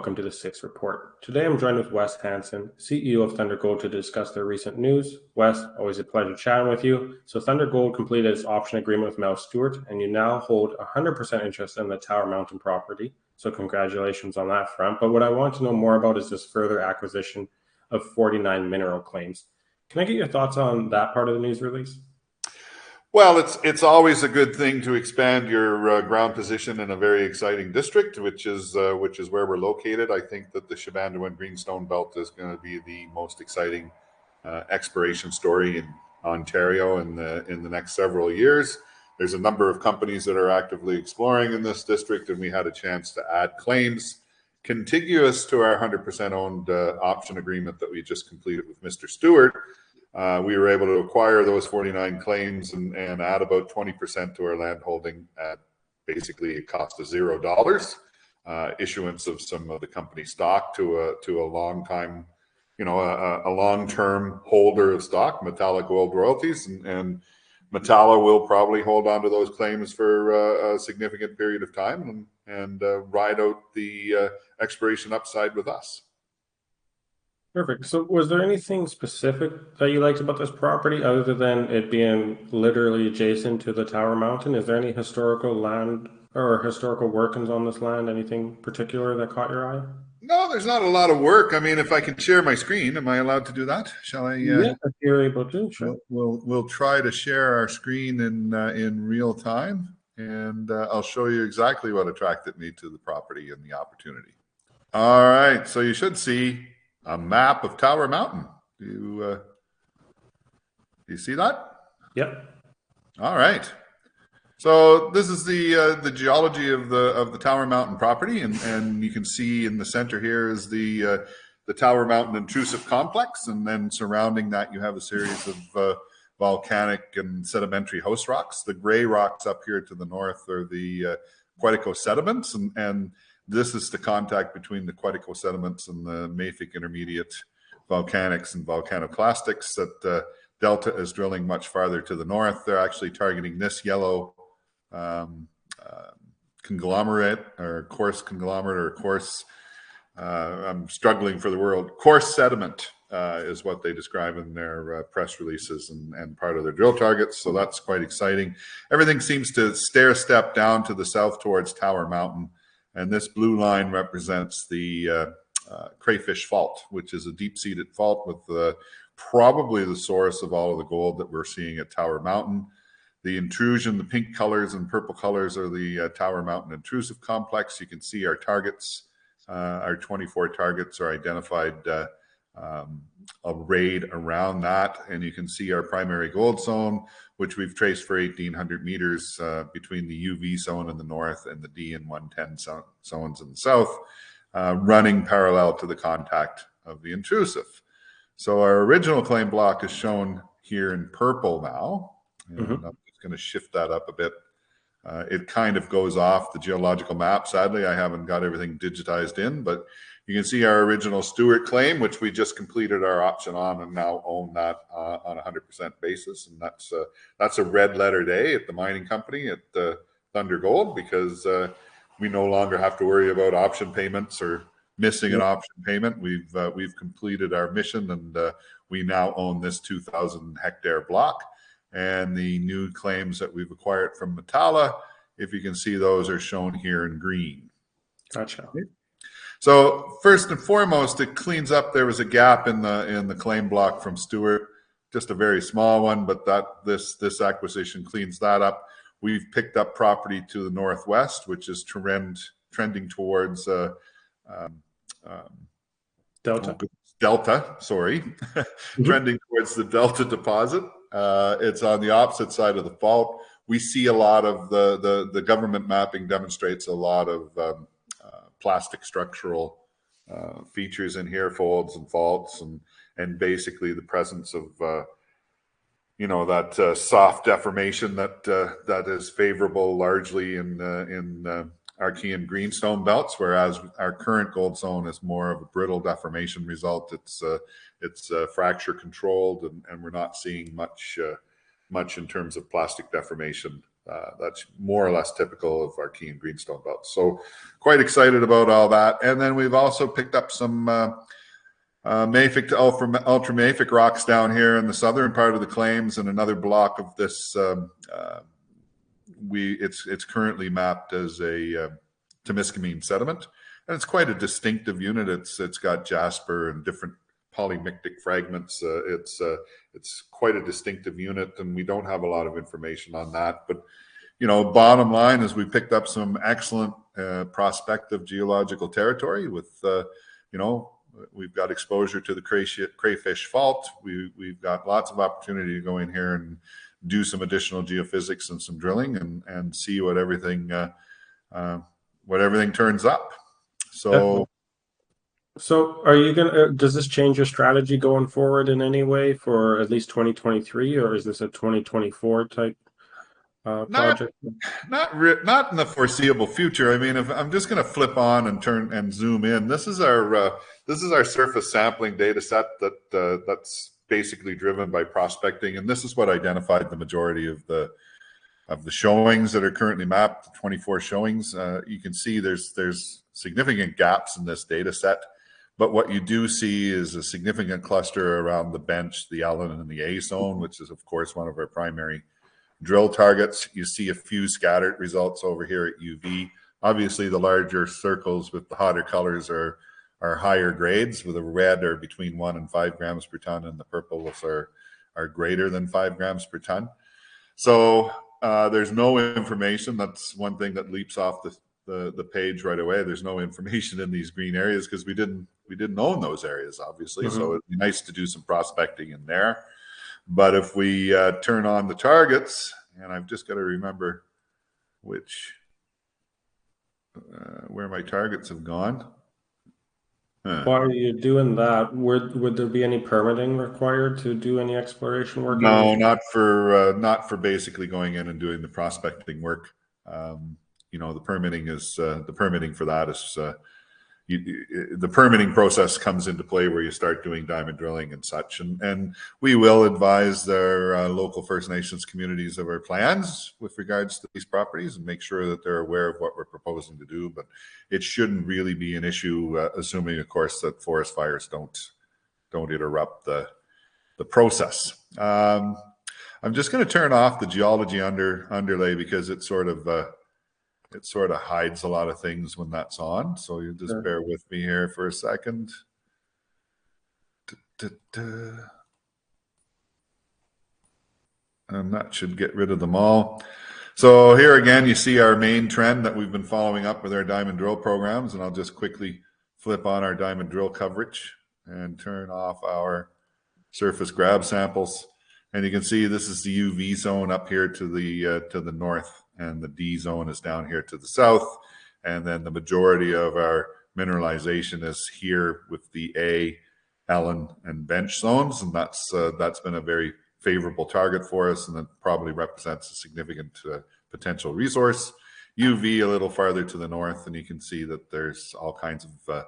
welcome to the Sixth Report. Today I'm joined with Wes Hansen, CEO of Thunder Gold, to discuss their recent news. Wes, always a pleasure chatting with you. So Thunder Gold completed its option agreement with Mel Stewart, and you now hold 100% interest in the Tower Mountain property. So congratulations on that front. But what I want to know more about is this further acquisition of 49 mineral claims. Can I get your thoughts on that part of the news release? Well, it's always a good thing to expand your ground position in a very exciting district, which is where we're located. I think that the Shebandowan Greenstone belt is going to be the most exciting exploration story in Ontario in the next several years. There's a number of companies that are actively exploring in this district, and we had a chance to add claims contiguous to our 100% owned option agreement that we just completed with Mr. Stewart. We were able to acquire those 49 claims and add about 20% to our land holding at basically a cost of $0. Issuance of some of the company stock to a long time, a long-term holder of stock, Metalla Gold Royalties, and Metalla will probably hold on to those claims for a significant period of time and ride out the exploration upside with us. Perfect. So was there anything specific that you liked about this property other than it being literally adjacent to the Tower Mountain? Is there any historical land or historical workings on this land? Anything particular that caught your eye? No, there's not a lot of work. I mean, if I can share my screen, am I allowed to do that? Shall I? Yeah, if you're able to, sure. We'll try to share our screen in real time, and I'll show you exactly what attracted me to the property and the opportunity. All right, so you should see a map of Tower Mountain. Do you see that? Yep. All right. So this is the geology of the Tower Mountain property, and you can see in the center here is the Tower Mountain intrusive complex, and then surrounding that you have a series of volcanic and sedimentary host rocks. The gray rocks up here to the north are the Quetico sediments, and this is the contact between the Quetico sediments and the mafic intermediate volcanics and volcanoclastics that Delta is drilling much farther to the north. They're actually targeting this yellow conglomerate or coarse conglomerate or coarse, I'm struggling for the word, coarse sediment is what they describe in their press releases and part of their drill targets. So that's quite exciting. Everything seems to stair step down to the south towards Tower Mountain. And this blue line represents the Crayfish Fault, which is a deep-seated fault with probably the source of all of the gold that we're seeing at Tower Mountain. The intrusion, the pink colors and purple colors are the Tower Mountain intrusive complex. You can see our targets, our 24 targets are identified arrayed around that. And you can see our primary gold zone, which we've traced for 1,800 meters between the UV zone in the north and the D and 110 zones in the south, running parallel to the contact of the intrusive. So our original claim block is shown here in purple now. And I'm just going to shift that up a bit. It kind of goes off the geological map. Sadly, I haven't got everything digitized in, but you can see our original Stewart claim, which we just completed our option on and now own that on a 100% basis. And that's a red letter day at the mining company at Thunder Gold, because we no longer have to worry about option payments or missing an option payment. We've completed our mission, and we now own this 2,000 hectare block. And the new claims that we've acquired from Metalla, if you can see, those are shown here in green. Gotcha. So first and foremost, it cleans up. There was a gap in the claim block from Stewart, just a very small one, but this acquisition cleans that up. We've picked up property to the northwest, which is trending towards Delta. Sorry, trending towards the Delta deposit. It's on the opposite side of the fault. We see a lot of the government mapping demonstrates a lot of plastic structural features in here, folds and faults, and basically the presence of that soft deformation that is favorable largely in Archean greenstone belts, whereas our current gold zone is more of a brittle deformation result. It's fracture controlled, and we're not seeing much in terms of plastic deformation That's more or less typical of our Key and Greenstone belts. So quite excited about all that. And then we've also picked up some mafic to ultramafic rocks down here in the southern part of the claims, and another block of this. It's currently mapped as a Temiskaming sediment, and it's quite a distinctive unit. It's got jasper and different polymictic fragments. It's quite a distinctive unit, and we don't have a lot of information on that. But bottom line is we picked up some excellent prospective geological territory with we've got exposure to the crayfish fault. We've got lots of opportunity to go in here and do some additional geophysics and some drilling and see what everything turns up. So are you gonna? Does this change your strategy going forward in any way for at least 2023, or is this a 2024 type project? Not in the foreseeable future. I mean, if I'm just going to flip on and turn and zoom in, this is our surface sampling data set that's basically driven by prospecting, and this is what identified the majority of the showings that are currently mapped. 24 showings. You can see there's significant gaps in this data set, but what you do see is a significant cluster around the bench, the Allen, and the A zone, which is of course one of our primary drill targets. You see a few scattered results over here at UV. Obviously, the larger circles with the hotter colors are higher grades, with the red are between 1 and 5 grams per ton, and the purples are greater than 5 grams per ton. So there's no information. That's one thing that leaps off the page right away. There's no information in these green areas because we didn't own those areas, obviously. Mm-hmm. So it'd be nice to do some prospecting in there. But if we turn on the targets, and I've just got to remember where my targets have gone. Why are you doing that? Would there be any permitting required to do any exploration work? No, not for basically going in and doing the prospecting work. The permitting for that is the permitting process comes into play where you start doing diamond drilling and such. And we will advise their local First Nations communities of our plans with regards to these properties and make sure that they're aware of what we're proposing to do. But it shouldn't really be an issue, assuming, of course, that forest fires don't interrupt the process. I'm just going to turn off the geology underlay because it sort of hides a lot of things when that's on. So you just bear with me here for a second. And that should get rid of them all. So here again, you see our main trend that we've been following up with our diamond drill programs. And I'll just quickly flip on our diamond drill coverage and turn off our surface grab samples. And you can see this is the UV zone up here to the north, and the D zone is down here to the south. And then the majority of our mineralization is here with the A, Allen, and bench zones. And that's been a very favorable target for us, and it probably represents a significant potential resource. UV a little farther to the north, and you can see that there's all kinds of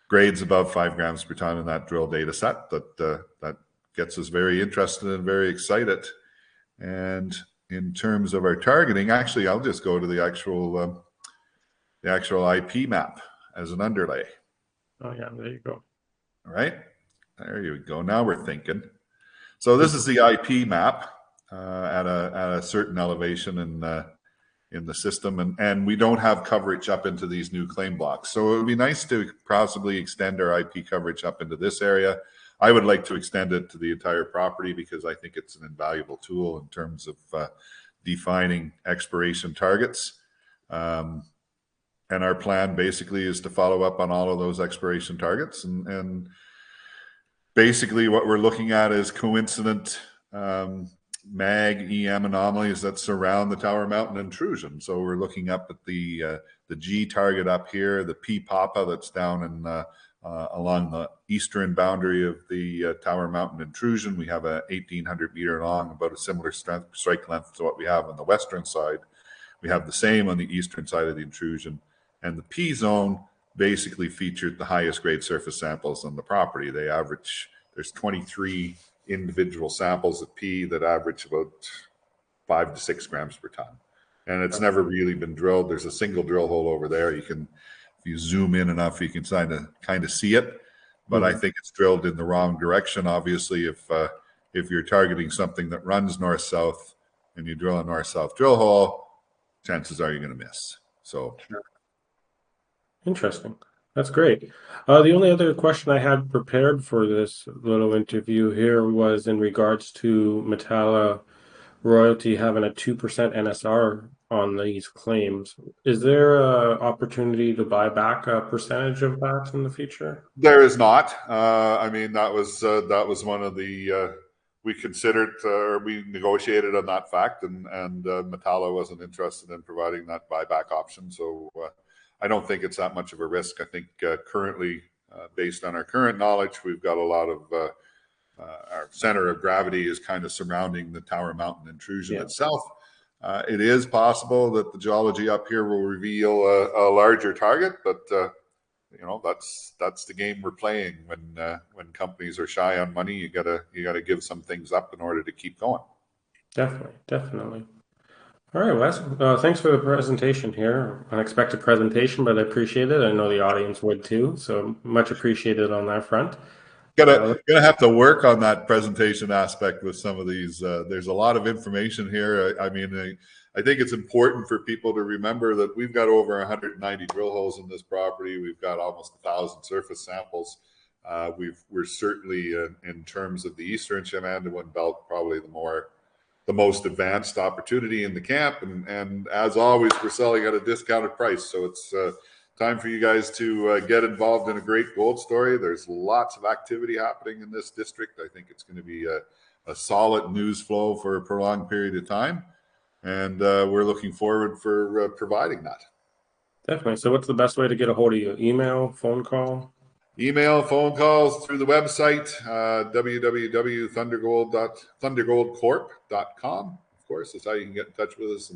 grades above 5 grams per ton in that drill data set that gets us very interested and very excited. And in terms of our targeting, actually, I'll just go to the actual IP map as an underlay. Oh yeah, there you go. All right, there you go. Now we're thinking. So this is the IP map at a certain elevation in the system, and we don't have coverage up into these new claim blocks. So it would be nice to possibly extend our IP coverage up into this area. I would like to extend it to the entire property because I think it's an invaluable tool in terms of defining exploration targets. And our plan basically is to follow up on all of those exploration targets. And basically what we're looking at is coincident mag EM anomalies that surround the Tower Mountain intrusion. So we're looking up at the G target up here, the P Papa that's down in along the eastern boundary of the Tower Mountain intrusion. We have a 1,800 meter long, about a similar strike length to what we have on the western side. We have the same on the eastern side of the intrusion. And the P zone basically featured the highest grade surface samples on the property. They average, there's 23 individual samples of P that average about 5 to 6 grams per ton. and it's never really been drilled. There's a single drill hole over there. You can, if you zoom in enough, you can kind of see it. But I think it's drilled in the wrong direction. Obviously, if you're targeting something that runs north-south and you drill a north-south drill hole, chances are you're going to miss. So Interesting. That's great. The only other question I had prepared for this little interview here was in regards to Metalla Royalty having a 2% NSR on these claims. Is there a opportunity to buy back a percentage of that in the future? there is not. I mean, that was one of the we considered or we negotiated on that fact, and Metalla wasn't interested in providing that buyback option. So I don't think it's that much of a risk. I think currently, based on our current knowledge, we've got a lot of our center of gravity is kind of surrounding the Tower Mountain intrusion itself. It is possible that the geology up here will reveal a larger target, but that's the game we're playing. When companies are shy on money, you gotta give some things up in order to keep going. Definitely. All right, Wes. Thanks for the presentation here. Unexpected presentation, but I appreciate it. I know the audience would too, so much appreciated on that front. Gonna have to work on that presentation aspect with some of these. There's a lot of information here. I mean, I think it's important for people to remember that we've got over 190 drill holes in this property. We've got almost 1,000 surface samples. We're certainly, in terms of the Eastern Shebandowan Belt, probably the most advanced opportunity in the camp. And as always, we're selling at a discounted price. So it's time for you guys to get involved in a great gold story. There's lots of activity happening in this district. I think it's going to be a solid news flow for a prolonged period of time. And we're looking forward for providing that. Definitely. So what's the best way to get a hold of you? Email, phone call? Email, phone calls through the website, www.thundergoldcorp.com. Of course, that's how you can get in touch with us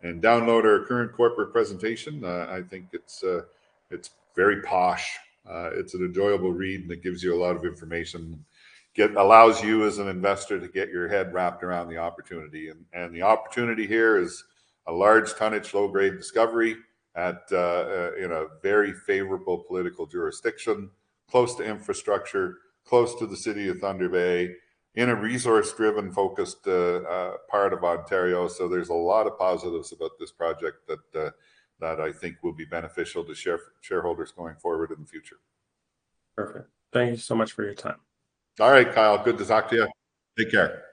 and download our current corporate presentation. I think it's very posh. It's an enjoyable read, and it gives you a lot of information. Allows you as an investor to get your head wrapped around the opportunity. And the opportunity here is a large tonnage, low grade discovery at in a very favorable political jurisdiction, close to infrastructure, close to the city of Thunder Bay, in a resource-driven, focused part of Ontario. So there's a lot of positives about this project that I think will be beneficial to shareholders going forward in the future. Perfect. Thank you so much for your time. All right, Kyle. Good to talk to you. Take care.